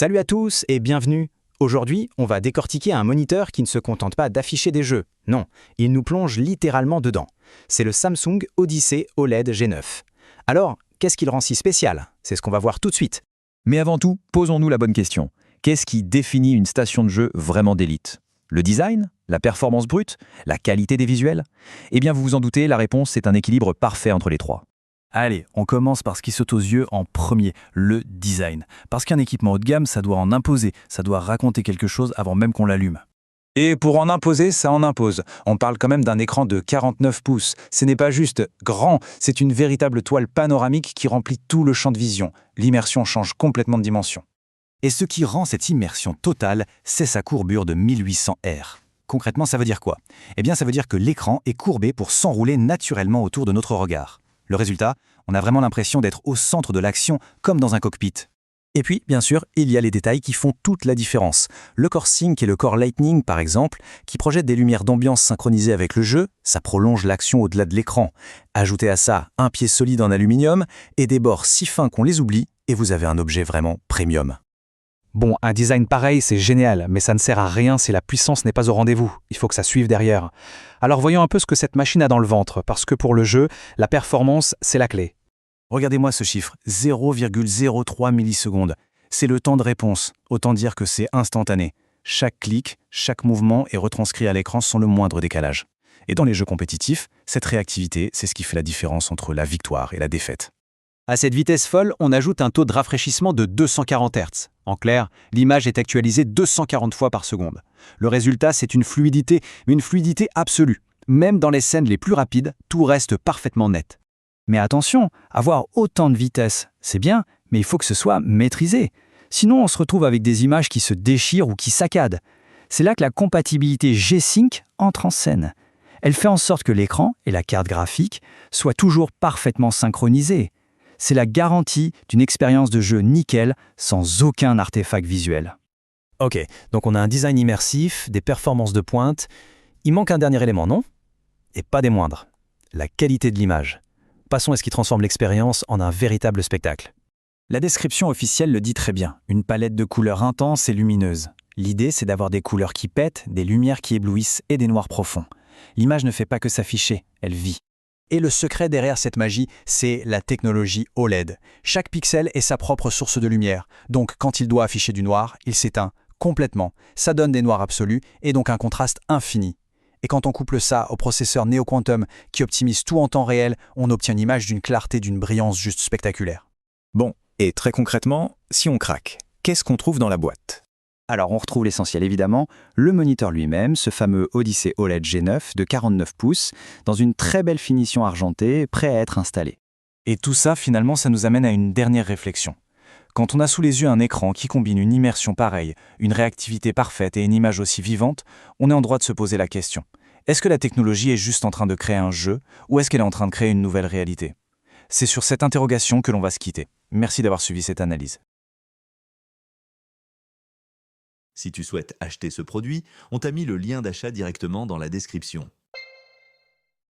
Salut à tous et bienvenue. Aujourd'hui, on va décortiquer un moniteur qui ne se contente pas d'afficher des jeux. Non, il nous plonge littéralement dedans. C'est le Samsung Odyssey OLED G9. Alors, qu'est-ce qui le rend si spécial? C'est ce qu'on va voir tout de suite. Mais avant tout, posons-nous la bonne question. Qu'est-ce qui définit une station de jeu vraiment d'élite? Le design? La performance brute? La qualité des visuels? Eh bien, vous vous en doutez, la réponse est un équilibre parfait entre les trois. Allez, on commence par ce qui saute aux yeux en premier, le design. Parce qu'un équipement haut de gamme, ça doit en imposer, ça doit raconter quelque chose avant même qu'on l'allume. Et pour en imposer, ça en impose. On parle quand même d'un écran de 49 pouces. Ce n'est pas juste grand, c'est une véritable toile panoramique qui remplit tout le champ de vision. L'immersion change complètement de dimension. Et ce qui rend cette immersion totale, c'est sa courbure de 1800 Hz. Concrètement, ça veut dire quoi? Eh bien, ça veut dire que l'écran est courbé pour s'enrouler naturellement autour de notre regard. Le résultat, on a vraiment l'impression d'être au centre de l'action, comme dans un cockpit. Et puis, bien sûr, il y a les détails qui font toute la différence. Le Core Sync et le Core Lightning, par exemple, qui projettent des lumières d'ambiance synchronisées avec le jeu, ça prolonge l'action au-delà de l'écran. Ajoutez à ça un pied solide en aluminium et des bords si fins qu'on les oublie, et vous avez un objet vraiment premium. Bon, un design pareil, c'est génial, mais ça ne sert à rien si la puissance n'est pas au rendez-vous. Il faut que ça suive derrière. Alors voyons un peu ce que cette machine a dans le ventre, parce que pour le jeu, la performance, c'est la clé. Regardez-moi ce chiffre, 0,03 millisecondes. C'est le temps de réponse, autant dire que c'est instantané. Chaque clic, chaque mouvement est retranscrit à l'écran sans le moindre décalage. Et dans les jeux compétitifs, cette réactivité, c'est ce qui fait la différence entre la victoire et la défaite. À cette vitesse folle, on ajoute un taux de rafraîchissement de 240 Hz. En clair, l'image est actualisée 240 fois par seconde. Le résultat, c'est une fluidité absolue. Même dans les scènes les plus rapides, tout reste parfaitement net. Mais attention, avoir autant de vitesse, c'est bien, mais il faut que ce soit maîtrisé. Sinon, on se retrouve avec des images qui se déchirent ou qui saccadent. C'est là que la compatibilité G-Sync entre en scène. Elle fait en sorte que l'écran et la carte graphique soient toujours parfaitement synchronisés. C'est la garantie d'une expérience de jeu nickel sans aucun artefact visuel. Ok, donc on a un design immersif, des performances de pointe. Il manque un dernier élément, non? Et pas des moindres, la qualité de l'image. Passons à ce qui transforme l'expérience en un véritable spectacle. La description officielle le dit très bien, une palette de couleurs intenses et lumineuses. L'idée, c'est d'avoir des couleurs qui pètent, des lumières qui éblouissent et des noirs profonds. L'image ne fait pas que s'afficher, elle vit. Et le secret derrière cette magie, c'est la technologie OLED. Chaque pixel est sa propre source de lumière, donc quand il doit afficher du noir, il s'éteint complètement. Ça donne des noirs absolus et donc un contraste infini. Et quand on couple ça au processeur Neo Quantum qui optimise tout en temps réel, on obtient une image d'une clarté, d'une brillance juste spectaculaire. Bon, et très concrètement, si on craque, qu'est-ce qu'on trouve dans la boîte? Alors on retrouve l'essentiel évidemment, le moniteur lui-même, ce fameux Odyssey OLED G9 de 49 pouces, dans une très belle finition argentée, prêt à être installé. Et tout ça, finalement, ça nous amène à une dernière réflexion. Quand on a sous les yeux un écran qui combine une immersion pareille, une réactivité parfaite et une image aussi vivante, on est en droit de se poser la question. Est-ce que la technologie est juste en train de créer un jeu, ou est-ce qu'elle est en train de créer une nouvelle réalité? C'est sur cette interrogation que l'on va se quitter. Merci d'avoir suivi cette analyse. Si tu souhaites acheter ce produit, on t'a mis le lien d'achat directement dans la description.